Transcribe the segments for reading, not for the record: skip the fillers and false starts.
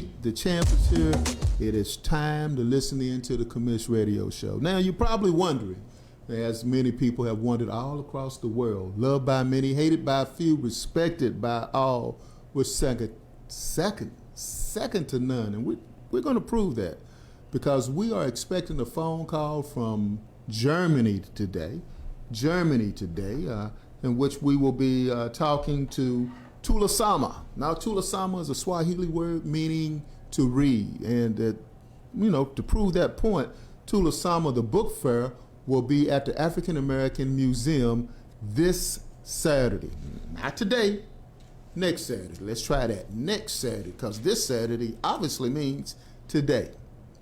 Pete, the champ is here. It is time to listen in to the Commish Radio Show. Now, you're probably wondering, as many people have wondered all across the world, loved by many, hated by a few, respected by all, we're second to none. And we're going to prove that because we are expecting a phone call from Germany today, in which we will be talking to Tula Sama. Now, Tula Sama is a Swahili word meaning to read. And, to prove that point, Tula Sama, the book fair, will be at the African American Museum this Saturday. Not today, next Saturday. Let's try that, next Saturday, because this Saturday obviously means today.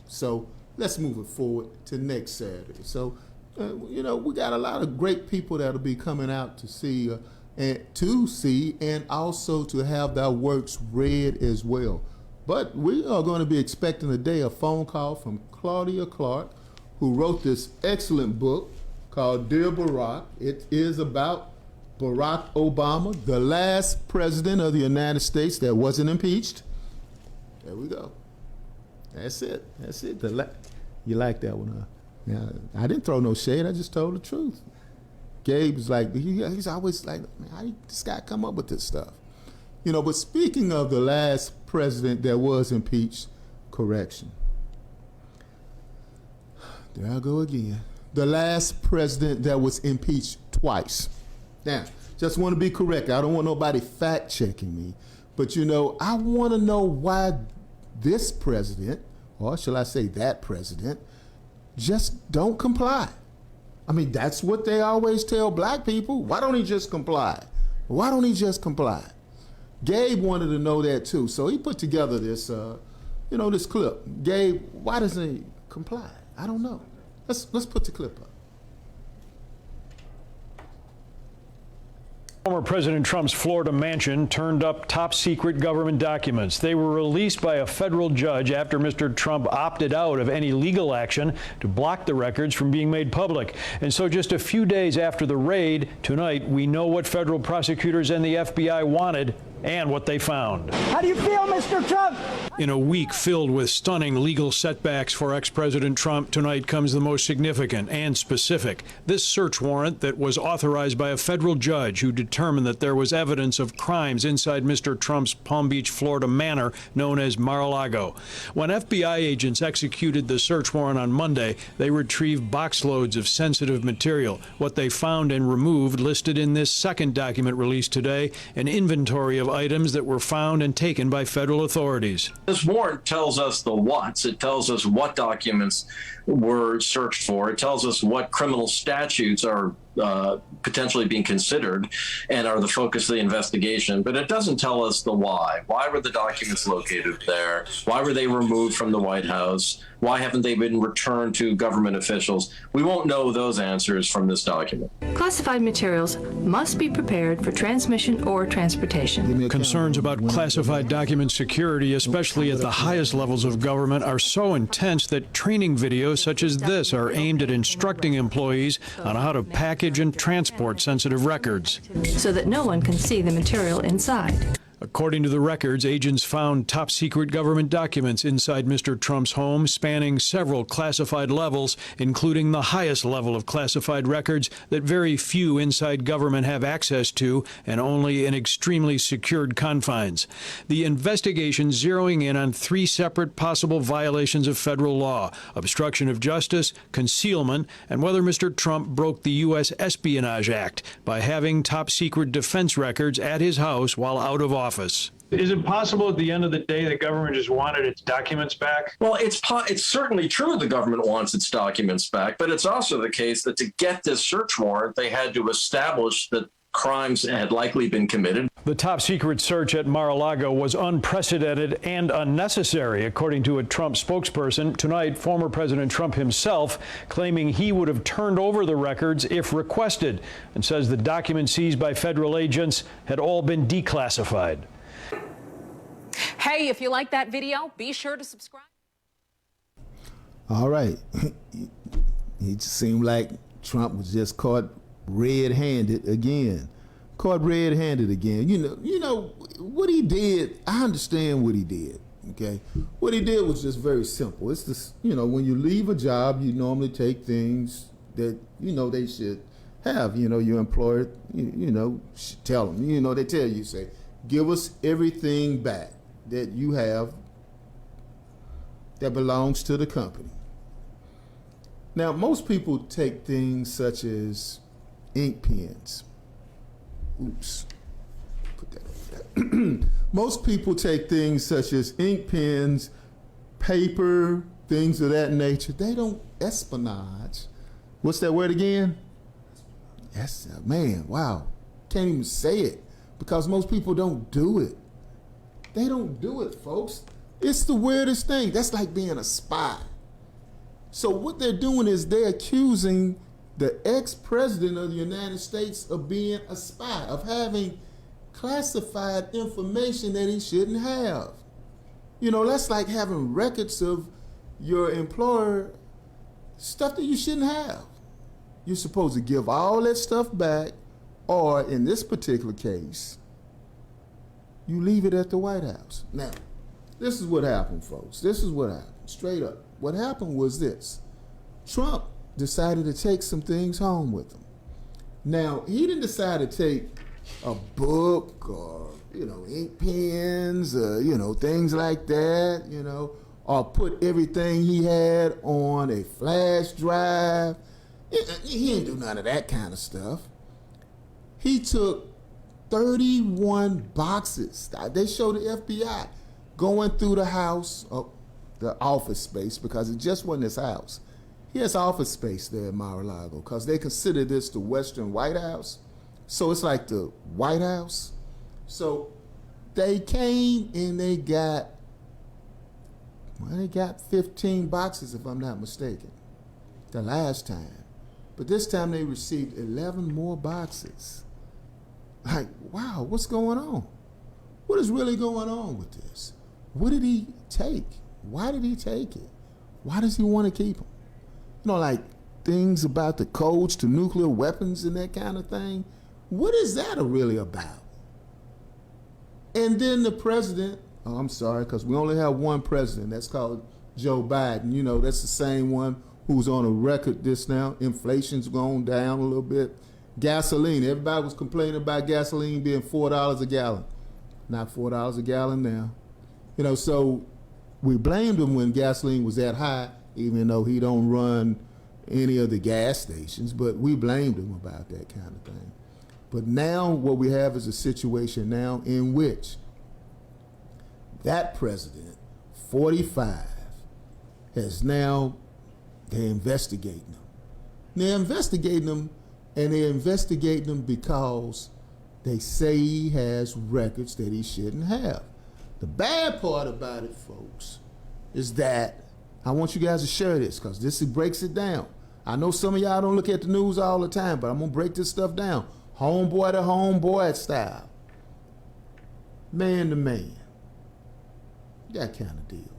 So let's move it forward to next Saturday. So, we got a lot of great people that'll be coming out to see and also to have their works read as well. But we are going to be expecting today a phone call from Claudia Clark, who wrote this excellent book called Dear Barack. It is about Barack Obama, the last president of the United States that wasn't impeached. There we go. That's it. You like that one, huh? Yeah, I didn't throw no shade. I just told the truth. Gabe is like, he's always like, man, how did this guy come up with this stuff? But speaking of the last president that was impeached, correction. There I go again. The last president that was impeached twice. Now, just want to be correct. I don't want nobody fact checking me. But I want to know why this president, or shall I say that president, just don't comply. I mean, that's what they always tell black people. Why don't he just comply? Gabe wanted to know that too, so he put together this, this clip. Gabe, why doesn't he comply? I don't know. Let's put the clip up. Former President Trump's Florida mansion turned up top-secret government documents. They were released by a federal judge after Mr. Trump opted out of any legal action to block the records from being made public. And so just a few days after the raid, tonight we know what federal prosecutors and the FBI wanted and what they found. How do you feel, Mr. Trump? In a week filled with stunning legal setbacks for ex-President Trump, tonight comes the most significant and specific. This search warrant that was authorized by a federal judge who determined that there was evidence of crimes inside Mr. Trump's Palm Beach, Florida manor known as Mar-a-Lago. When FBI agents executed the search warrant on Monday, they retrieved boxloads of sensitive material. What they found and removed listed in this second document released today, an inventory of items that were found and taken by federal authorities. This warrant tells us the what's. It tells us what documents were searched for. It tells us what criminal statutes are potentially being considered and are the focus of the investigation, but it doesn't tell us the why. Why were the documents located there? Why were they removed from the White House? Why haven't they been returned to government officials? We won't know those answers from this document. Classified materials must be prepared for transmission or transportation. Concerns about classified document security, especially at the highest levels of government, are so intense that training videos such as this are aimed at instructing employees on how to package and transport sensitive records, so that no one can see the material inside. According to the records, agents found top-secret government documents inside Mr. Trump's home spanning several classified levels, including the highest level of classified records that very few inside government have access to and only in extremely secured confines. The investigation zeroing in on three separate possible violations of federal law: obstruction of justice, concealment, and whether Mr. Trump broke the U.S. Espionage Act by having top-secret defense records at his house while out of office. Is it possible at the end of the day the government just wanted its documents back? Well, it's certainly true the government wants its documents back, but it's also the case that to get this search warrant, they had to establish that crimes had likely been committed. The top-secret search at Mar-a-Lago was unprecedented and unnecessary, according to a Trump spokesperson. Tonight, former President Trump himself claiming he would have turned over the records if requested, and says the documents seized by federal agents had all been declassified. Hey, if you like that video, be sure to subscribe. All right. It seemed like Trump was just caught red-handed again. You know what he did. I understand what he did. Okay, what he did was just very simple. It's this, when you leave a job, you normally take things that they should have. Your employer, should tell them. They tell you, say, give us everything back that you have that belongs to the company. Now, most people take things such as ink pens. Oops, put that over there. Most people take things such as ink pens, paper, things of that nature. They don't espionage. What's that word again? Yes, man, wow. Can't even say it because most people don't do it. They don't do it, folks. It's the weirdest thing. That's like being a spy. So what they're doing is they're accusing the ex-president of the United States of being a spy, of having classified information that he shouldn't have. That's like having records of your employer, stuff that you shouldn't have. You're supposed to give all that stuff back, or in this particular case, you leave it at the White House. Now, this is what happened, folks. This is what happened, straight up. What happened was this. Trump decided to take some things home with him. Now, he didn't decide to take a book or, ink pens, things like that, or put everything he had on a flash drive. He didn't do none of that kind of stuff. He took 31 boxes. They showed the FBI going through the house, the office space, because it just wasn't his house. He has office space there in Mar-a-Lago because they consider this the Western White House. So it's like the White House. So they came and they got 15 boxes, if I'm not mistaken, the last time. But this time they received 11 more boxes. Like, wow, what's going on? What is really going on with this? What did he take? Why did he take it? Why does he want to keep them? Like things about the codes to nuclear weapons and that kind of thing. What is that really about? And then the president, I'm sorry, because we only have one president. That's called Joe Biden. That's the same one who's on a record this now. Inflation's gone down a little bit. Gasoline, everybody was complaining about gasoline being $4 a gallon. Not $4 a gallon now. So we blamed him when gasoline was that high, even though he don't run any of the gas stations, but we blamed him about that kind of thing. But now what we have is a situation now in which that president, 45, has now, they're investigating him. They're investigating him, and they're investigating him because they say he has records that he shouldn't have. The bad part about it, folks, is that I want you guys to share this because this breaks it down. I know some of y'all don't look at the news all the time, but I'm going to break this stuff down. Homeboy to homeboy style. Man to man. That kind of deal.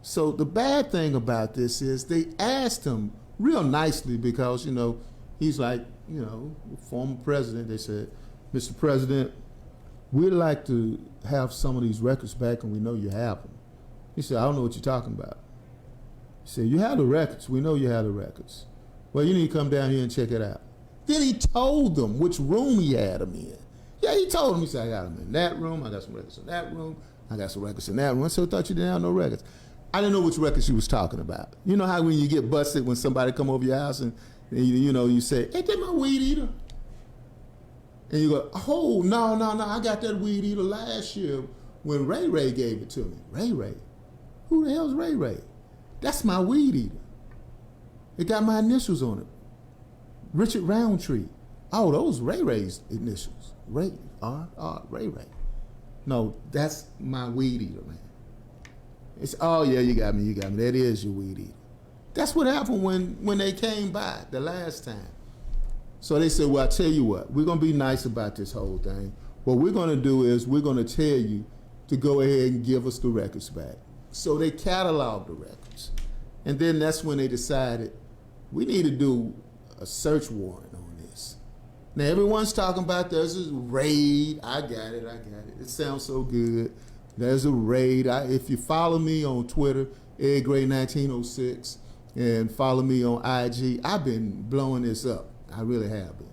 So the bad thing about this is they asked him real nicely because, he's like, former president. They said, Mr. President, we'd like to have some of these records back and we know you have them. He said, I don't know what you're talking about. He said, you have the records. We know you have the records. Well, you need to come down here and check it out. Then he told them which room he had them in. Yeah, he told them. He said, I got them in that room. I got some records in that room. I got some records in that room. So I thought you didn't have no records. I didn't know which records you was talking about. You know how when you get busted when somebody come over your house and you say, ain't that my weed eater? And you go, oh, no, I got that weed eater last year when Ray Ray gave it to me. Ray Ray? Who the hell's Ray Ray? That's my weed eater. It got my initials on it. Richard Roundtree. Oh, those Ray Ray's initials. Ray Ray. No, that's my weed eater, man. It's, oh yeah, you got me. That is your weed eater. That's what happened when they came by the last time. So they said, well, I tell you what, we're going to be nice about this whole thing. What we're going to do is we're going to tell you to go ahead and give us the records back. So they cataloged the records. And then that's when they decided we need to do a search warrant on this. Now, everyone's talking about there's a raid. I got it. It sounds so good. There's a raid. If you follow me on Twitter, EdGray1906, and follow me on IG, I've been blowing this up. I really have been.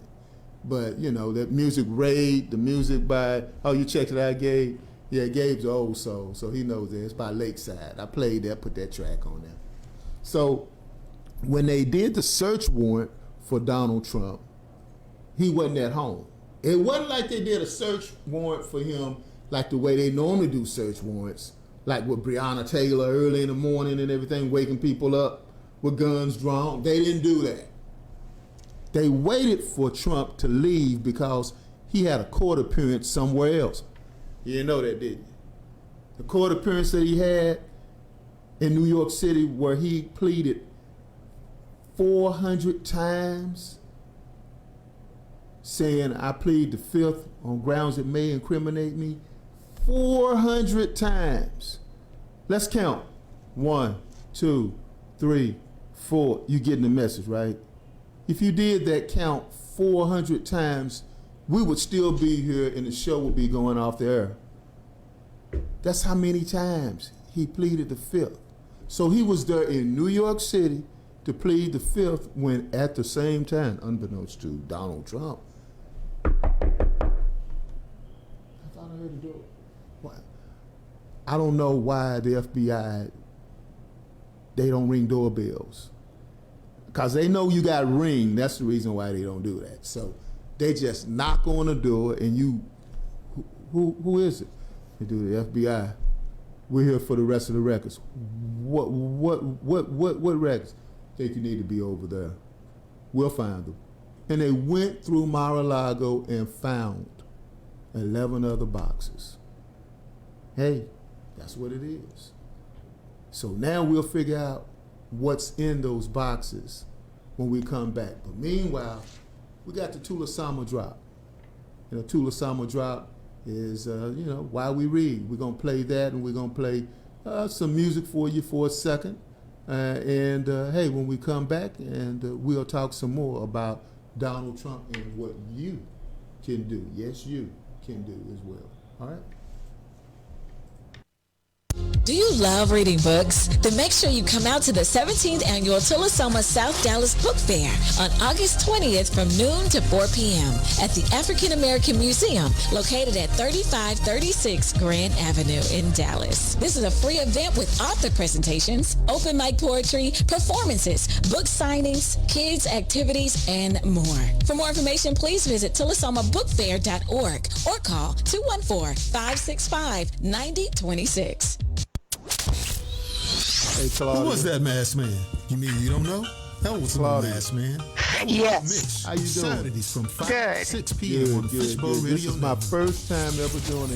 But, you know, that music raid, the music by, oh, you checked it out, Gabe? Yeah, Gabe's an old soul, so he knows it. It's by Lakeside. I played that, put that track on there. So when they did the search warrant for Donald Trump, he wasn't at home. It wasn't like they did a search warrant for him like the way they normally do search warrants, like with Breonna Taylor early in the morning and everything, waking people up with guns drawn. They didn't do that. They waited for Trump to leave because he had a court appearance somewhere else. You didn't know that, did you? The court appearance that he had in New York City, where he pleaded 400 times, saying, I plead the fifth on grounds that may incriminate me. 400 times. Let's count. 1, 2, 3, 4. You getting the message, right? If you did that count 400 times, we would still be here and the show would be going off the air. That's how many times he pleaded the fifth. So he was there in New York City to plead the fifth when at the same time, unbeknownst to Donald Trump, I thought I heard the door. Why? I don't know why the FBI, they don't ring doorbells. Because they know you got ring. That's the reason why they don't do that. So they just knock on the door and you, who is it? They do the FBI. We're here for the rest of the records. What records? Think you need to be over there. We'll find them. And they went through Mar-a-Lago and found 11 other boxes. Hey, that's what it is. So now we'll figure out what's in those boxes when we come back. But meanwhile, we got the Tula Sama drop. You know, Tula Sama drop is, you know, Why We Read. We're going to play that, and we're going to play some music for you for a second. Hey, when we come back, and we'll talk some more about Donald Trump and what you can do. Yes, you can do as well. All right? Do you love reading books? Then make sure you come out to the 17th Annual Tulasoma South Dallas Book Fair on August 20th from noon to 4 p.m. at the African American Museum located at 3536 Grand Avenue in Dallas. This is a free event with author presentations, open mic poetry, performances, book signings, kids activities, and more. For more information, please visit tullasomabookfair.org or call 214-565-9026. Hey, Claudia. Who was that masked man? You mean you don't know? That was Claudia. the masked man. Yes. Mitch. How you doing? Saturdays from 5 Good. to 6 p.m. on the Fishbowl Radio This is my Network. first time ever doing it.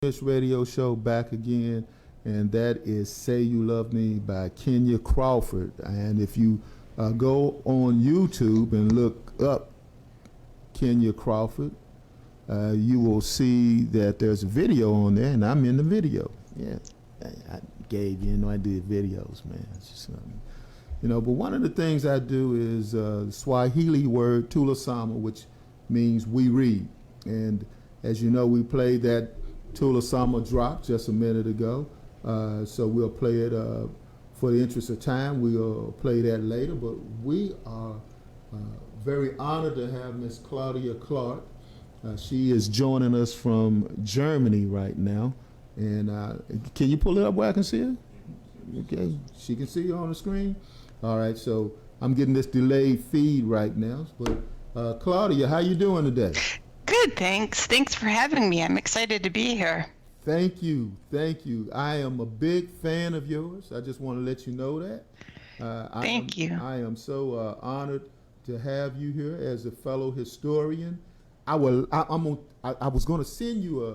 This radio show back again, and that is Say You Love Me by Kenya Crawford. And if you go on YouTube and look up Kenya Crawford, you will see that there's a video on there, and I'm in the video. Yeah, I gave you know I did videos, man. It's just you know. But one of the things I do is the Swahili word Tula Sama, which means we read. And as you know, we played that Tula Sama drop just a minute ago. So we'll play it for the interest of time. We'll play that later. But we are very honored to have Miss Claudia Clark. She is joining us from Germany right now. And can you pull it up where I can see her? Okay, she can see you on the screen. All right, so I'm getting this delayed feed right now. But Claudia, how you doing today? Good, thanks. Thanks for having me. I'm excited to be here. Thank you. I am a big fan of yours. I just want to let you know that. Thank you. I am so honored to have you here as a fellow historian. I was going to send you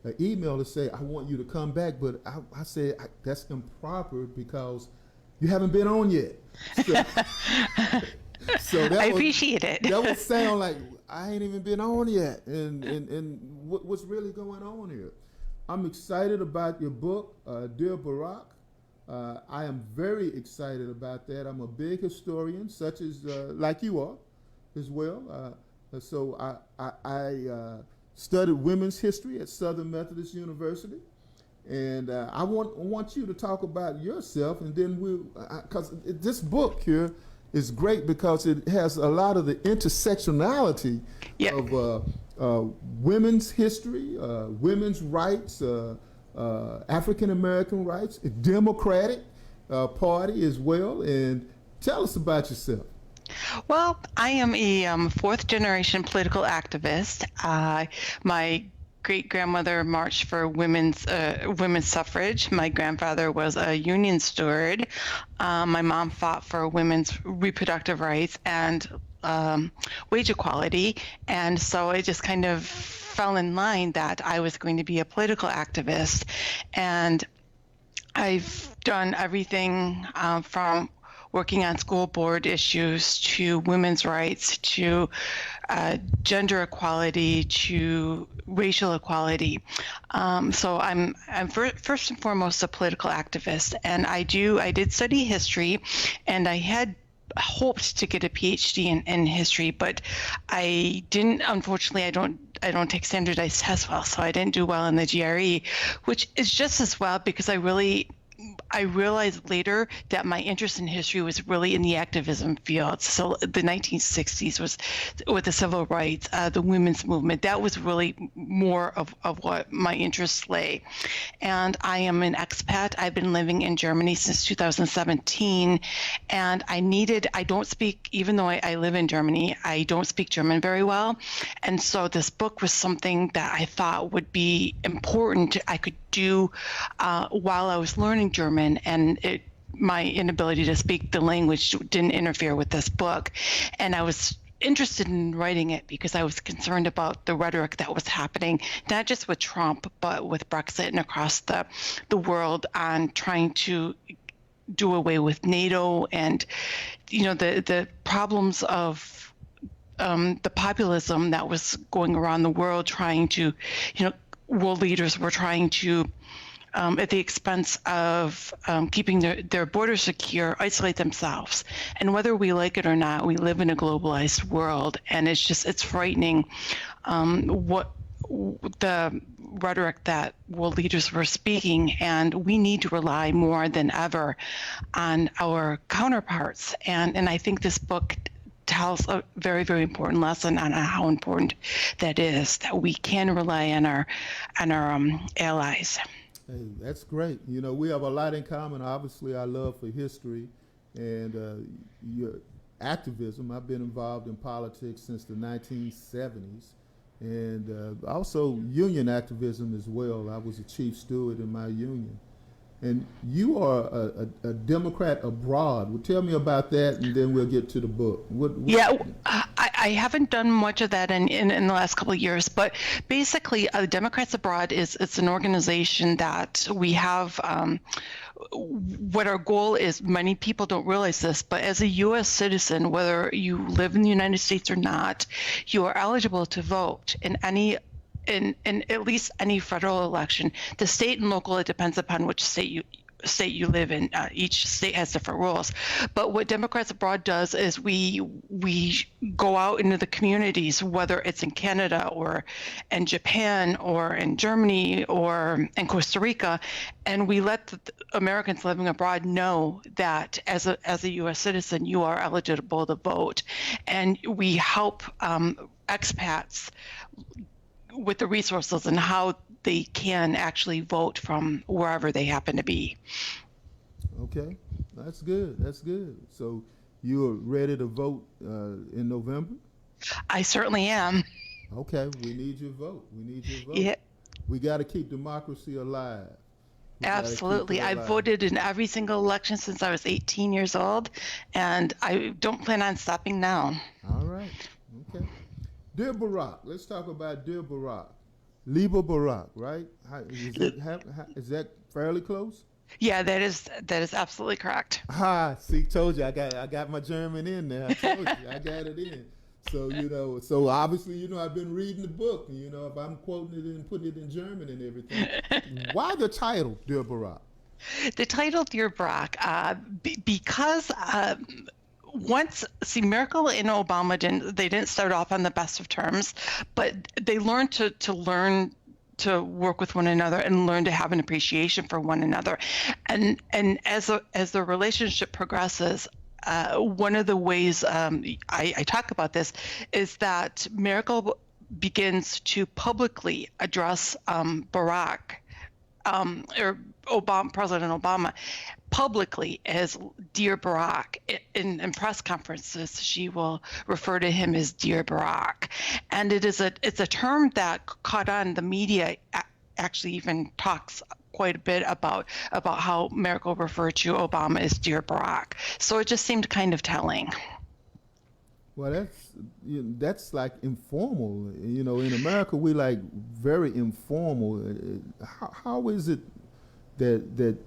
an email to say I want you to come back, but I said that's improper because you haven't been on yet. So I appreciate it. That would sound like I ain't even been on yet, and what's really going on here? I'm excited about your book, Dear Barack. I am very excited about that. I'm a big historian, such as like you are, as well. So I studied women's history at Southern Methodist University, and I want you to talk about yourself, and then because this book here is great because it has a lot of the intersectionality of women's history, women's rights, African American rights, a Democratic Party as well. And tell us about yourself. Well, I am a fourth generation political activist. My great-grandmother marched for women's suffrage. My grandfather was a union steward. My mom fought for women's reproductive rights and wage equality. And so it just kind of fell in line that I was going to be a political activist. And I've done everything from working on school board issues to women's rights to gender equality to racial equality. So I'm first and foremost a political activist, and I did study history, and I had hoped to get a PhD in history, but I didn't. Unfortunately, I don't take standardized tests well, so I didn't do well in the GRE, which is just as well because I realized later that my interest in history was really in the activism field. So the 1960s was with the civil rights, the women's movement. That was really more of what my interests lay. And I am an expat. I've been living in Germany since 2017. And I don't speak, even though I live in Germany, I don't speak German very well. And so this book was something that I thought would be important. I could do while I was learning German, and my inability to speak the language didn't interfere with this book. And I was interested in writing it because I was concerned about the rhetoric that was happening, not just with Trump, but with Brexit and across the world on trying to do away with NATO and, the problems of the populism that was going around the world, trying to, world leaders were trying to, at the expense of keeping their borders secure, isolate themselves. And whether we like it or not, we live in a globalized world, and it's frightening what the rhetoric that world leaders were speaking, and we need to rely more than ever on our counterparts. And I think this book tells a very, very important lesson on how important that is, that we can rely on our allies. Hey, that's great. We have a lot in common. Obviously, our love for history and your activism. I've been involved in politics since the 1970s, and also union activism as well. I was a chief steward in my union. And you are a Democrat abroad. Well, tell me about that, and then we'll get to the book. I haven't done much of that in the last couple of years, but basically, Democrats Abroad it's an organization that we have. What our goal is, many people don't realize this, but as a U.S. citizen, whether you live in the United States or not, you are eligible to vote in at least any federal election. The state and local, it depends upon which state state you live in. Each state has different rules. But what Democrats Abroad does is we go out into the communities, whether it's in Canada or in Japan or in Germany or in Costa Rica, and we let the Americans living abroad know that as a U.S. citizen, you are eligible to vote. And we help expats with the resources and how they can actually vote from wherever they happen to be. Okay, that's good. That's good. So you're ready to vote in November? I certainly am. Okay, we need your vote. We need your vote. Yeah. We got to keep democracy alive. Absolutely. I've voted in every single election since I was 18 years old, and I don't plan on stopping now. All right. Okay. Dear Barack, let's talk about Dear Barack. Lieber Barack, right? Is that fairly close? Yeah, that is absolutely correct. See, told you I got my German in there. I told you I got it in. So so obviously I've been reading the book. If I'm quoting it and putting it in German and everything. Why the title, Dear Barack? The title, Dear Barack, because Merkel and Obama didn't start off on the best of terms, but they learned to work with one another and learn to have an appreciation for one another, and as the relationship progresses, one of the ways I talk about this is that Merkel begins to publicly address Barack or President Obama publicly as Dear Barack. In press conferences, she will refer to him as Dear Barack, and it's a term that caught on. The media actually even talks quite a bit about how Merkel referred to Obama as Dear Barack. So it just seemed kind of telling. Well, that's like informal. In America, we like very informal. How is it that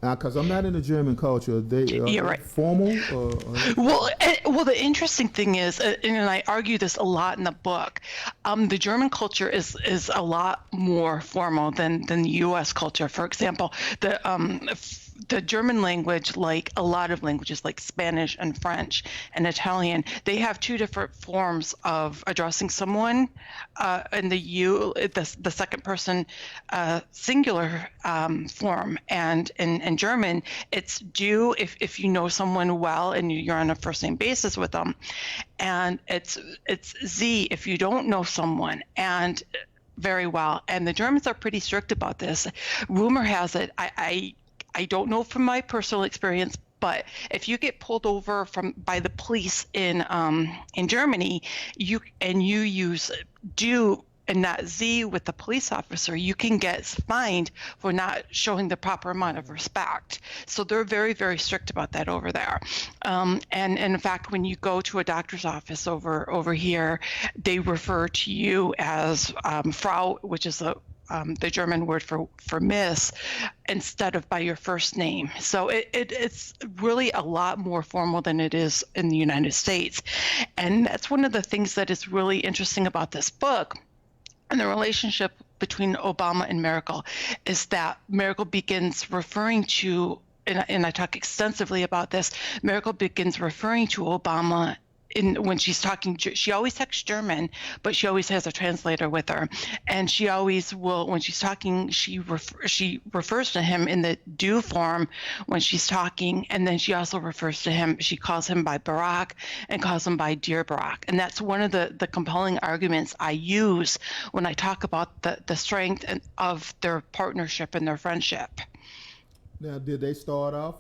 because I'm not in the German culture, You're right. Formal? Well, the interesting thing is, and I argue this a lot in the book, the German culture is a lot more formal than the U.S. culture. For example, the German language, like a lot of languages like Spanish and French and Italian, they have two different forms of addressing someone. In the second person singular form, and in German, it's du if you know someone well and you're on a first name basis with them, and it's sie if you don't know someone and very well. And the Germans are pretty strict about this. Rumor has it, I don't know from my personal experience, but if you get pulled over by the police in Germany, you use du and not sie with the police officer, you can get fined for not showing the proper amount of respect. So they're very, very strict about that over there. And in fact, when you go to a doctor's office over here, they refer to you as Frau, which is the German word for miss, instead of by your first name. So it's really a lot more formal than it is in the United States. And that's one of the things that is really interesting about this book and the relationship between Obama and Merkel, is that Merkel begins referring to, and I talk extensively about this, Merkel begins referring to Obama when she's talking. She always talks German, but she always has a translator with her, and she always will, when she's talking, she refers to him in the du form when she's talking, and then she also refers to him, she calls him by Barack and calls him by Dear Barack. And that's one of the compelling arguments I use when I talk about the strength of their partnership and their friendship. Now, did they start off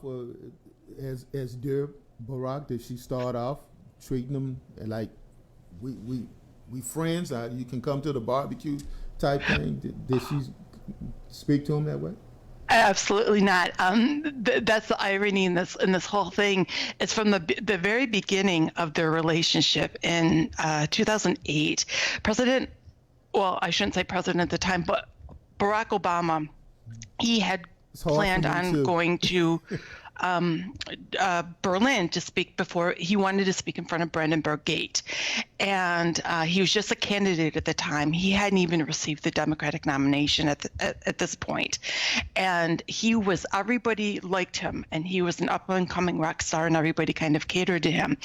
as Dear Barack? Did she start off treating them like we friends? You can come to the barbecue type thing. Did she speak to him that way? Absolutely not. That's the irony in this whole thing. It's from the very beginning of their relationship in 2008. I shouldn't say president at the time, but Barack Obama, he had planned on going to Berlin to speak he wanted to speak in front of Brandenburg Gate. and he was just a candidate at the time. He hadn't even received the Democratic nomination at this point. And everybody liked him, and he was an up-and-coming rock star, and everybody kind of catered to him.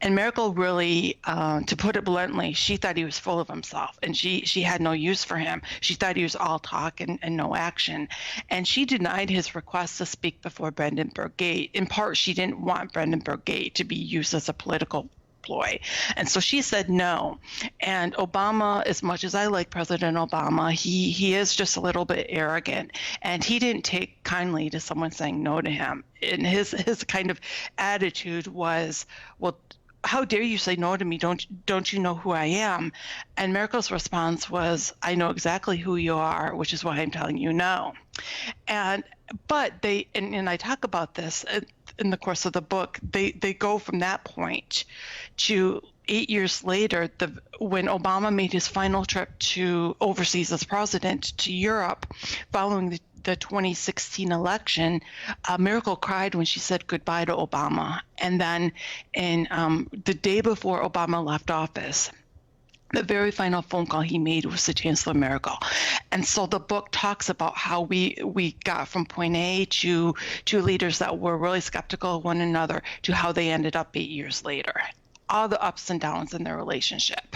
And Merkel really, to put it bluntly, she thought he was full of himself, and she had no use for him. She thought he was all talk and no action. And she denied his request to speak before Brandenburg Gate. In part, she didn't want Brandenburg Gate to be used as a political ploy. And so she said no. And Obama, as much as I like President Obama, he is just a little bit arrogant. And he didn't take kindly to someone saying no to him. And his kind of attitude was, well, how dare you say no to me? Don't you know who I am? And Merkel's response was, I know exactly who you are, which is why I'm telling you no. But they, and I talk about this in the course of the book, they go from that point to 8 years later, when Obama made his final trip to overseas as president to Europe following the 2016 election, Merkel cried when she said goodbye to Obama. And then the day before Obama left office, the very final phone call he made was to Chancellor Merkel. And so the book talks about how we got from point A to leaders that were really skeptical of one another to how they ended up 8 years later. All the ups and downs in their relationship.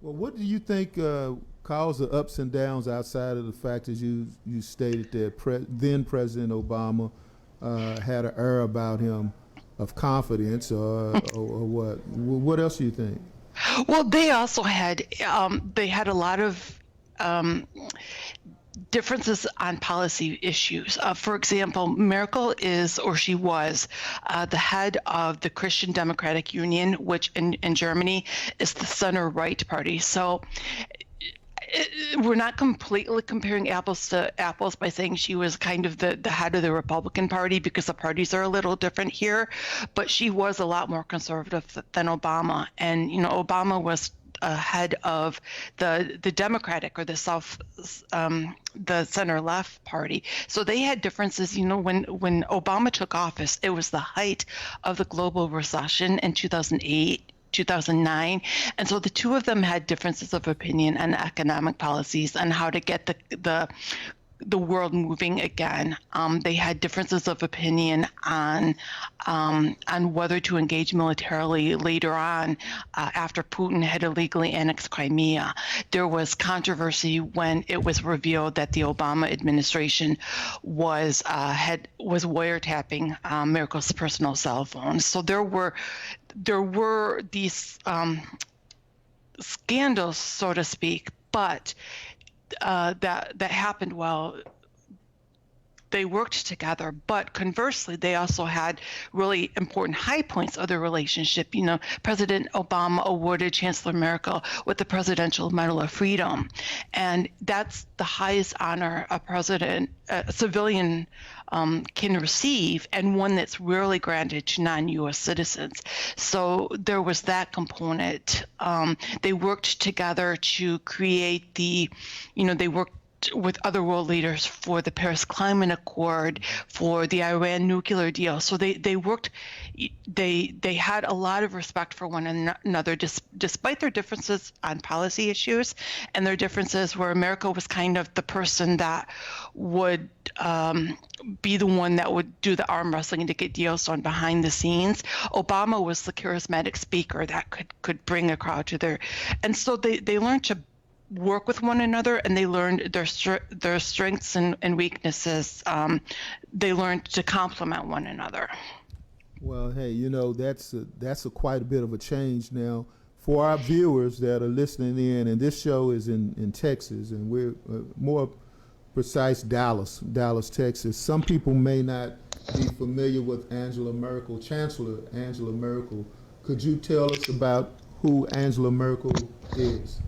Well, what do you think caused the ups and downs outside of the fact that you stated that then President Obama had an air about him of confidence or what? What else do you think? Well, they also had a lot of differences on policy issues. For example, Merkel she was the head of the Christian Democratic Union, which in Germany is the center-right party. So we're not completely comparing apples to apples by saying she was kind of the head of the Republican Party, because the parties are a little different here, but she was a lot more conservative than Obama. And, Obama was head of the Democratic or the center left party. So they had differences. When Obama took office, it was the height of the global recession in 2008. 2009. And so the two of them had differences of opinion on economic policies and how to get the world moving again. They had differences of opinion on whether to engage militarily later on after Putin had illegally annexed Crimea. There was controversy when it was revealed that the Obama administration was wiretapping Merkel's personal cell phone. So there were these scandals, so to speak, but that happened while they worked together. But conversely, they also had really important high points of their relationship. President Obama awarded Chancellor Merkel with the Presidential Medal of Freedom, and that's the highest honor a civilian can receive, and one that's rarely granted to non-U.S. citizens. So there was that component. They worked together to create they worked with other world leaders for the Paris Climate Accord, for the Iran nuclear deal. So they worked, they had a lot of respect for one another, despite their differences on policy issues and their differences where America was kind of the person that would be the one that would do the arm wrestling to get deals done behind the scenes. Obama was the charismatic speaker that could bring a crowd to and so they learned to work with one another, and they learned their strengths and weaknesses. They learned to complement one another. Well, hey, that's quite a bit of a change now for our viewers that are listening in. And this show is in Texas, and we're more precise, Dallas, Texas. Some people may not be familiar with Chancellor Angela Merkel. Could you tell us about who Angela Merkel is?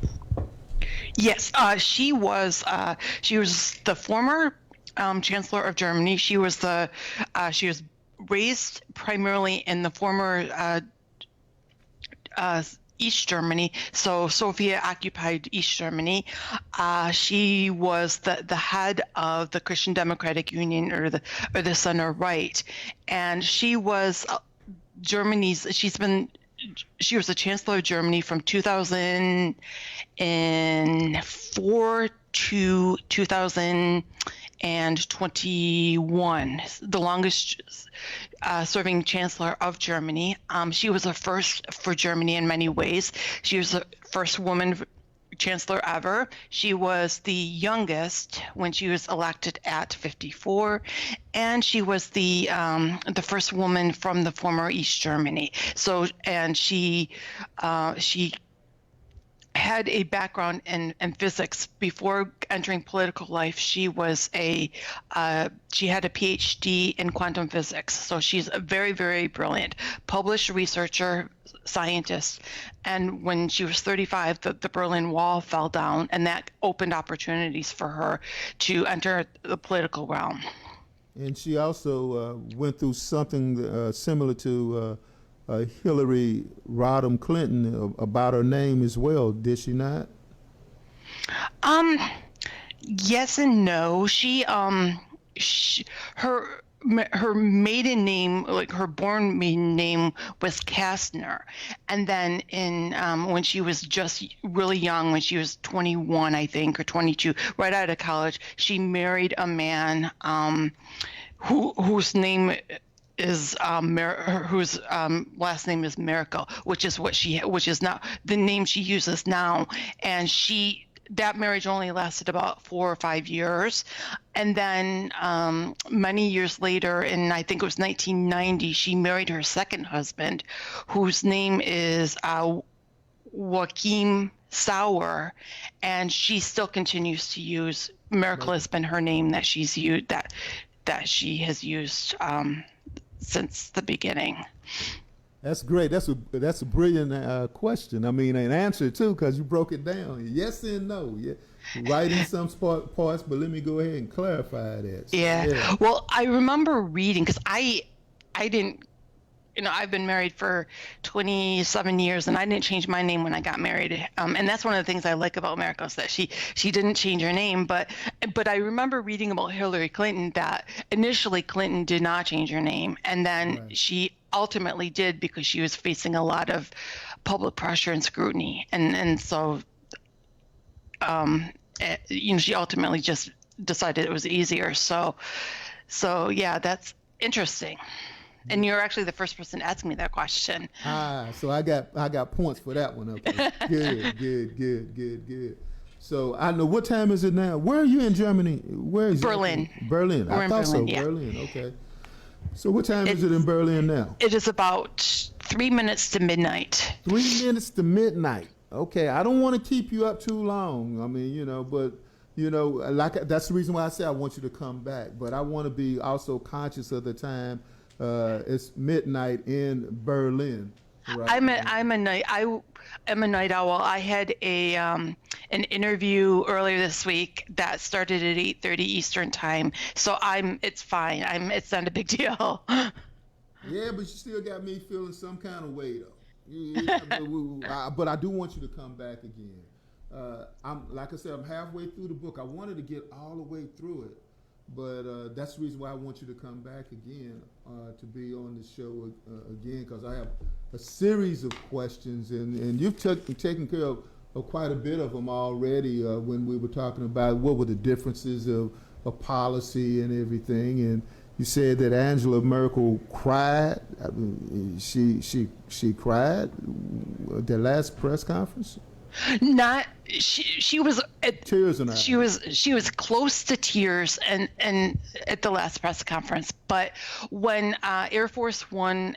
Yes, she was the former Chancellor of Germany. She was raised primarily in the former East Germany, so Soviet-occupied East Germany. She was the head of the Christian Democratic Union, or the center right, and she was She's been she was the Chancellor of Germany from 2004 to 2021, the longest serving Chancellor of Germany. She was a first for Germany in many ways. She was the first woman chancellor ever. She was the youngest when she was elected at 54, and she was the first woman from the former East Germany. So, and she had a background in physics before entering political life. She was she had a PhD in quantum physics. So she's a very, very brilliant published researcher, scientist. And when she was 35, the Berlin Wall fell down, and that opened opportunities for her to enter the political realm. And she also went through something similar to Hillary Rodham Clinton about her name as well, did she not? Yes and no. Her maiden name, like her born maiden name, was Kastner, and then when she was just really young, when she was 21, I think, or 22, right out of college, she married a man whose name is whose last name is Miracle, which is not the name she uses now. And that marriage only lasted about 4 or 5 years, and then many years later, in I think it was 1990, she married her second husband, whose name is Joachim Sauer, and she still continues to use Miracle. Has been her name that she's used that she has used since the beginning. That's great. That's a brilliant question. I mean, an answer too, because you broke it down. Yes and no. Yeah, right in some parts, but let me go ahead and clarify that. So, yeah. Well, I remember reading, because I didn't. I've been married for 27 years, and I didn't change my name when I got married. And that's one of the things I like about Miracle, is that she didn't change her name. But I remember reading about Hillary Clinton that initially Clinton did not change her name, and then she ultimately did, because she was facing a lot of public pressure and scrutiny, and so she ultimately just decided it was easier. So yeah, that's interesting. And you're actually the first person to ask me that question. So I got points for that one. Okay. Good. So I know, what time is it now? Where are you in Germany? Where is Berlin? Berlin. We're I in thought Berlin, so. yeah. Berlin. Okay. So what time is it in Berlin now? It is about 3 minutes to midnight. 3 minutes to midnight. Okay. I don't want to keep you up too long. I mean, but that's the reason why I say I want you to come back. But I want to be also conscious of the time. It's midnight in Berlin. Right? I'm a night owl. I had an interview earlier this week that started at 8:30 Eastern time, so it's fine. It's not a big deal. Yeah, but you still got me feeling some kind of way though. But I do want you to come back again. Like I said, I'm halfway through the book. I wanted to get all the way through it. But that's the reason why I want you to come back again to be on the show again, because I have a series of questions, and you've taken care of quite a bit of them already when we were talking about what were the differences of policy and everything. And you said that Angela Merkel cried. I mean, she cried at the last press conference. Not she was at tears in her eyes. She was close to tears and at the last press conference, but when Air Force One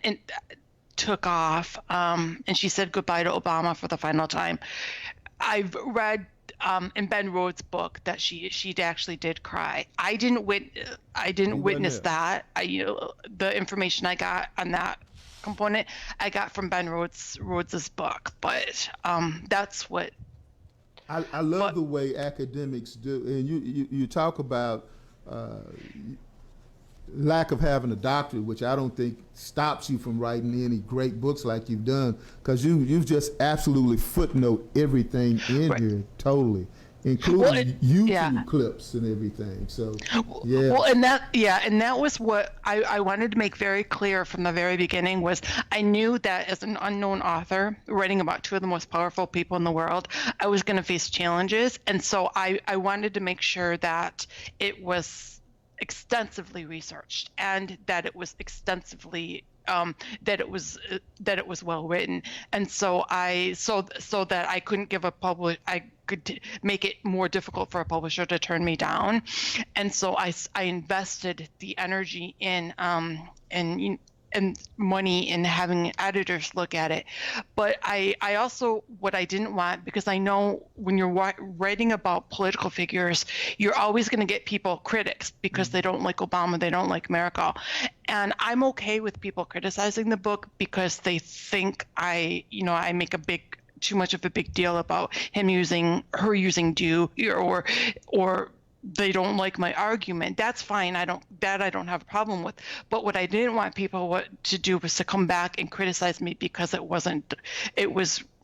took off and she said goodbye to Obama for the final time, I've read in Ben Rhodes' book that she actually did cry. I didn't witness that. The information I got on that component I got from Ben Rhodes's book, but that's what I love the way academics do. And you talk about lack of having a doctorate, which I don't think stops you from writing any great books like you've done, because you've just absolutely footnote everything in here totally. including YouTube clips and everything. So, yeah. Well, and that was what I wanted to make very clear from the very beginning was I knew that as an unknown author writing about two of the most powerful people in the world, I was going to face challenges. And so I wanted to make sure that it was extensively researched and that it was extensively that it was well written, and so that I couldn't give I could make it more difficult for a publisher to turn me down, and so I invested the energy in and money in having editors look at it. But I also, what I didn't want, because I know when you're writing about political figures, you're always going to get people, critics, because they don't like Obama, they don't like Merkel. And I'm okay with people criticizing the book because they think I make too much of a big deal about her using do, or they don't like my argument. That's fine. I don't have a problem with. But what I didn't want people to do was to come back and criticize me because it was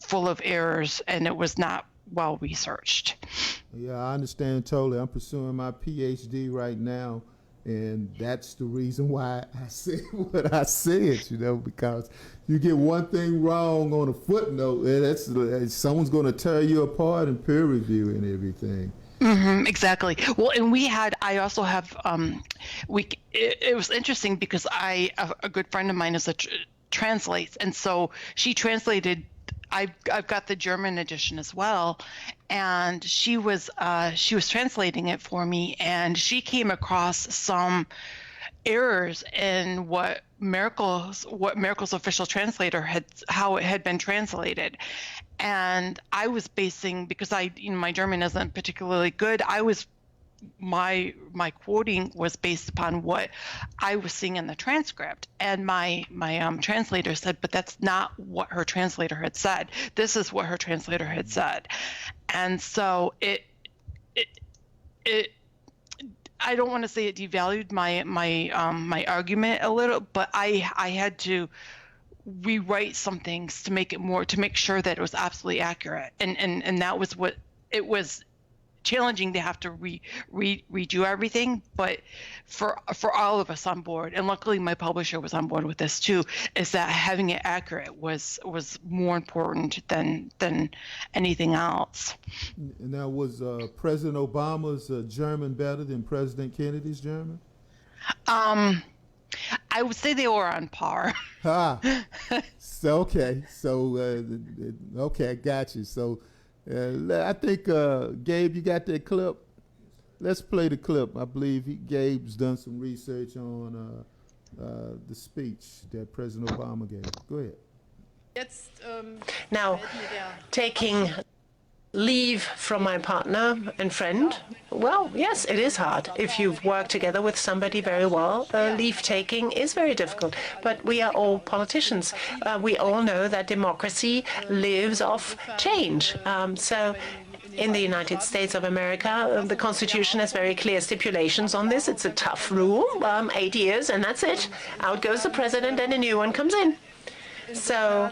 full of errors and it was not well researched. Yeah, I understand totally. I'm pursuing my PhD right now, and that's the reason why I said what I said, because you get one thing wrong on a footnote, and someone's going to tear you apart in peer review and everything. Mm-hmm, exactly. Well, and I also have, it was interesting because a good friend of mine translates, and so she translated, I've got the German edition as well, and she was translating it for me, and she came across some errors in what Merkel's official translator how it had been translated. And I was basing, because my German isn't particularly good, my quoting was based upon what I was seeing in the transcript, and my translator said, but that's not what her translator had said. This is what her translator had said. And so it I don't want to say it devalued my argument a little, but I had to rewrite some things to make sure that it was absolutely accurate, and that was what it was. Challenging to have to redo everything, but for all of us on board, and luckily my publisher was on board with this too, is that having it accurate was more important than anything else. Now, was President Obama's German better than President Kennedy's German? I would say they were on par. Okay, got you. So. I think, Gabe, you got that clip? Let's play the clip. I believe Gabe's done some research on the speech that President Obama gave. Go ahead. Now, taking leave from my partner and friend, well, yes, it is hard. If you've worked together with somebody very well, leave taking is very difficult. But we are all politicians. We all know that democracy lives off change. So in the United States of America, the Constitution has very clear stipulations on this. It's a tough rule, 8 years, and that's it. Out goes the president and a new one comes in. So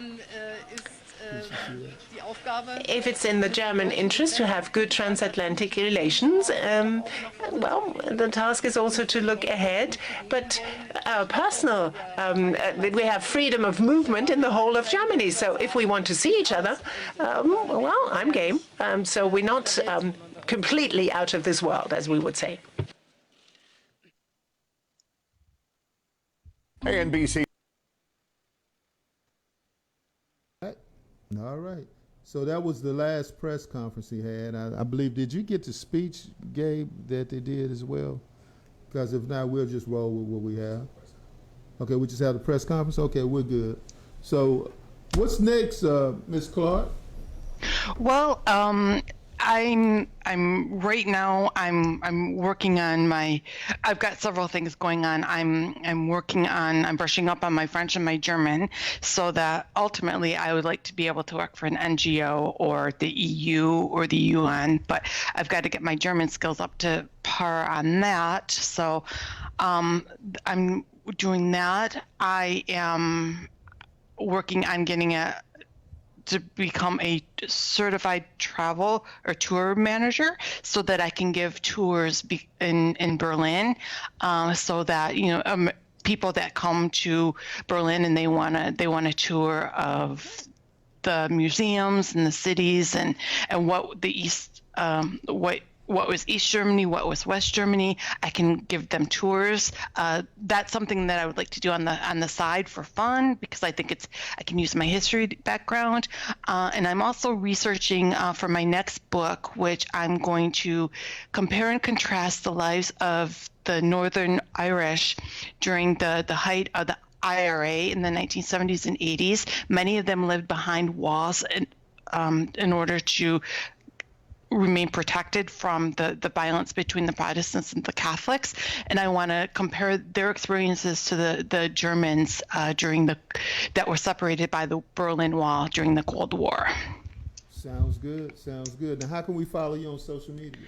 if it's in the German interest to have good transatlantic relations, well, the task is also to look ahead. But personal, we have freedom of movement in the whole of Germany. So if we want to see each other, well, I'm game. So we're not completely out of this world, as we would say. NBC. All right. So that was the last press conference he had. I believe, did you get the speech, Gabe, that they did as well? Because if not, we'll just roll with what we have. Okay, we just have the press conference? Okay, we're good. So what's next, Ms. Clark? Well, I'm right now. I'm working on I've got several things going on. I'm brushing up on my French and my German, so that ultimately I would like to be able to work for an NGO or the EU or the UN. But I've got to get my German skills up to par on that. So I'm doing that. I am working on getting to become a certified travel or tour manager, so that I can give tours in Berlin, so that people that come to Berlin and they want a tour of the museums and the cities and what the East what was East Germany, what was West Germany. I can give them tours. That's something that I would like to do on the side for fun, because I think I can use my history background. And I'm also researching for my next book, which I'm going to compare and contrast the lives of the Northern Irish during the height of the IRA in the 1970s and 80s. Many of them lived behind walls in order to remain protected from the violence between the Protestants and the Catholics. And I want to compare their experiences to the Germans that were separated by the Berlin Wall during the Cold War. Sounds good. Now, how can we follow you on social media?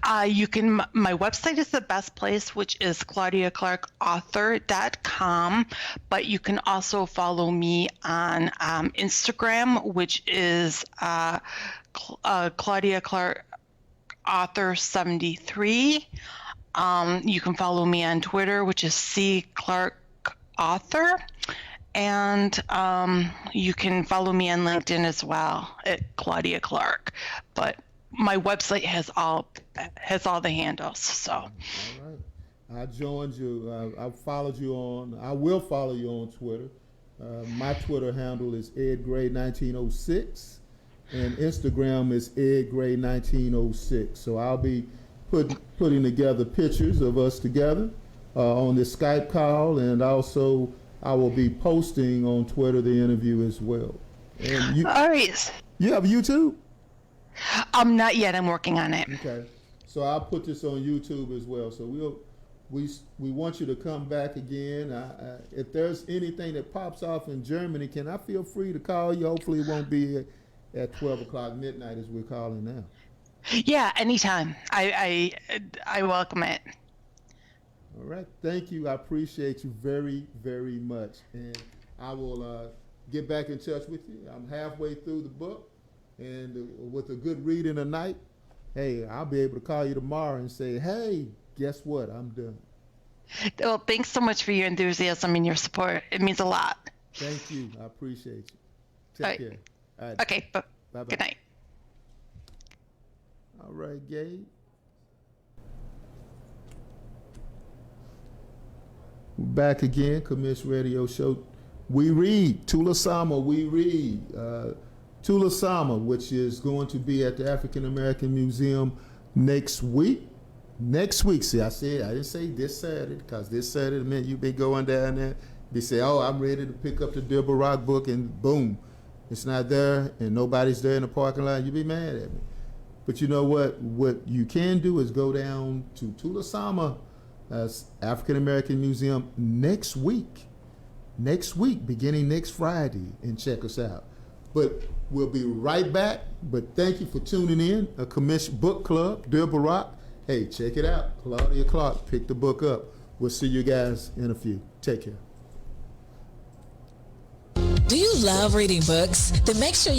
My website is the best place, which is claudiaclarkauthor.com, but you can also follow me on Instagram, which is Claudia Clark Author 73. You can follow me on Twitter, which is C Clark Author. And you can follow me on LinkedIn as well at Claudia Clark. But my website has all the handles. So. All right. I joined you. I followed you on. I will follow you on Twitter. My Twitter handle is edgray1906, and Instagram is edgray1906. So I'll be putting together pictures of us together on this Skype call, and also I will be posting on Twitter the interview as well. And all right. You have YouTube? Not yet. I'm working on it. Okay. So I'll put this on YouTube as well. So we want you to come back again. If there's anything that pops off in Germany, can I feel free to call you? Hopefully it won't be at 12 o'clock midnight as we're calling now. Yeah, anytime. I welcome it. All right. Thank you. I appreciate you very, very much. And I will get back in touch with you. I'm halfway through the book, and with a good reading tonight, hey, I'll be able to call you tomorrow and say, hey, guess what? I'm done. Well, thanks so much for your enthusiasm and your support. It means a lot. Thank you. I appreciate you. Take care. All right. Okay. Bye-bye. Good night. All right, Gabe. Back again, Commish Radio Show. We read, Tulasama, we read. Tulasama, which is going to be at the African American Museum next week. See, I didn't say this Saturday, because this Saturday meant you've been going down there. They say, oh, I'm ready to pick up the Deborah Rock book, and boom, it's not there, and nobody's there in the parking lot. You'd be mad at me. But you know what? What you can do is go down to Tulasama African American Museum next week, beginning next Friday, and check us out. But we'll be right back. But thank you for tuning in. A Commission Book Club, Deborah Rock. Hey, check it out. Claudia Clark, pick the book up. We'll see you guys in a few. Take care. Do you love reading books? Then make sure you